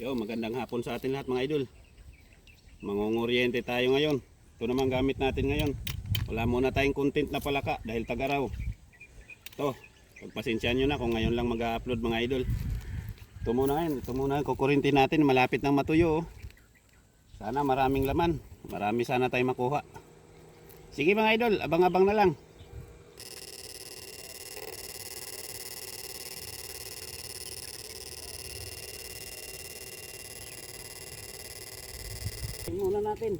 Yo, magandang hapon sa atin lahat mga idol. Mangunguryente tayo ngayon. Ito naman gamit natin ngayon. Wala muna tayong content na palaka dahil tagaraw. Ito, pagpasensyaan nyo na kung ngayon lang mag-upload mga idol. Ito muna kukurintin natin. Malapit nang matuyo. Sana maraming laman. Marami sana tayong makuha. Sige mga idol, abang-abang na lang. Muna natin.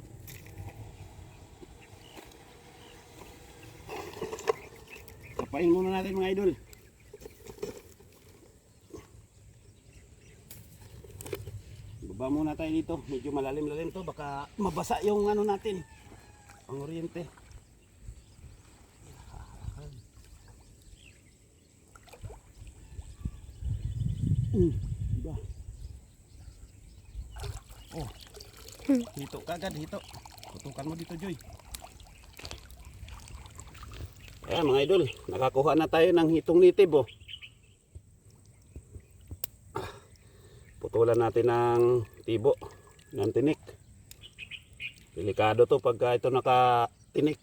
Kapain muna natin mga idol. Baba muna tayo dito. Medyo malalim-lalim to. Baka mabasa yung ano natin. Panguryente. Diba? Oh. Hito kagad, hito. Tutukan mo dito, Joy. Ayan mga idol, nakakuha na tayo ng hitong nitib, oh. Putulan natin ng tibo ng tinik. Delikado to pagka ito nakatinik.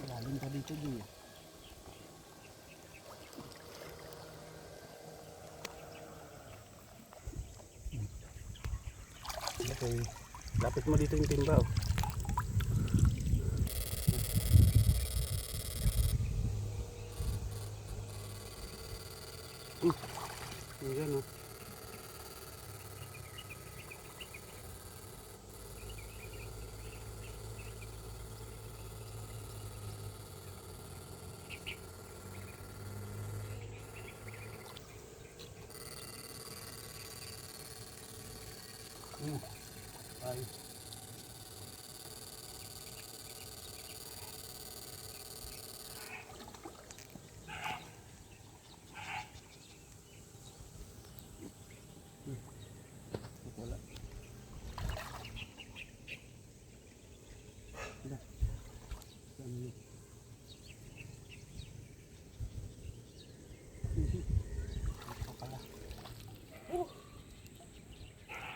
Lalim pa dito din. Okay. Lapit mo dito yung timba, oh. Ayan, oh. Ay. Wala.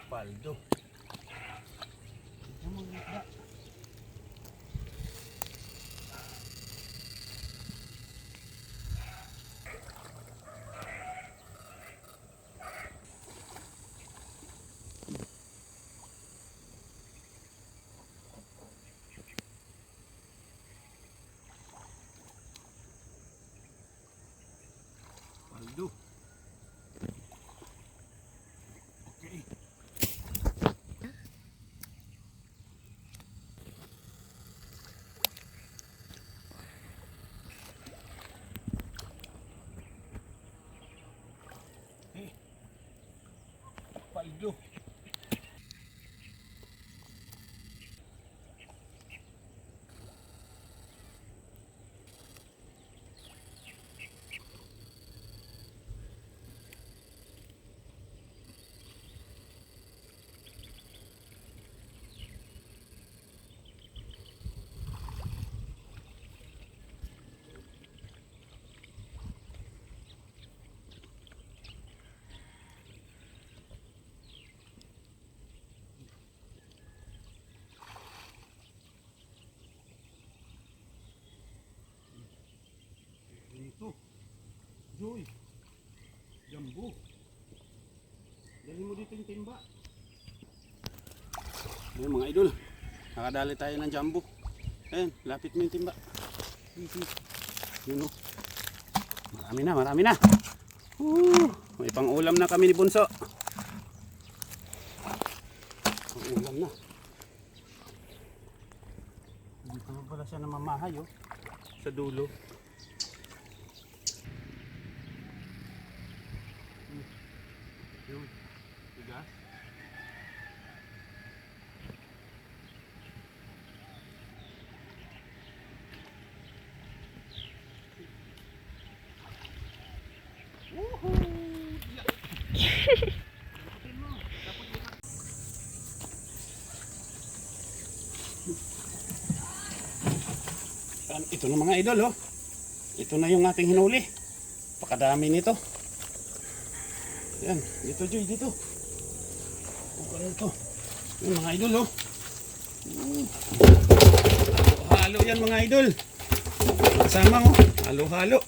Paldo. Paldo. Okay. Paldo. Ito. Joy. Jambu. Dali mo dito yung timba. Ayan mga idol. Nakadali tayo ng jambu. Ayan, lapit mo yung timba. Yun o. Marami na. May pang ulam na kami ni Bunso. Pang ulam na. Dito na pala siya namamahay, oh. Sa dulo. Yun. Tigas. Ito na mga idol, oh. Ito na yung ating hinuli. Pakadami nito. Yan, dito Joy, dito. Ito. Yung mga idol, oh. Halo-halo yan mga idol. Kasama, oh. Halo-halo.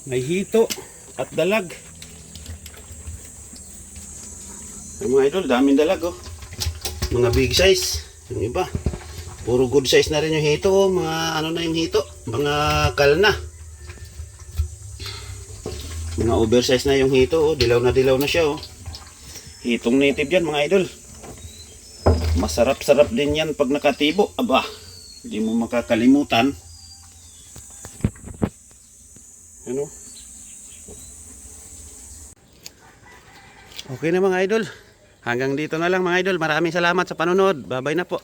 May hito at dalag. Yung mga idol, daming dalag, oh. Mga big size. Yung iba. Puro good size na rin yung hito, oh. Mga ano na yung hito. Mga kalna. Mga oversize na yung hito, oh. Dilaw na siya, oh. Hitong native yan mga idol. Masarap-sarap din yan pag nakatibo. Aba, hindi mo makakalimutan. Ano? Okay na mga idol. Hanggang dito na lang mga idol. Maraming salamat sa panonood. Bye-bye na po.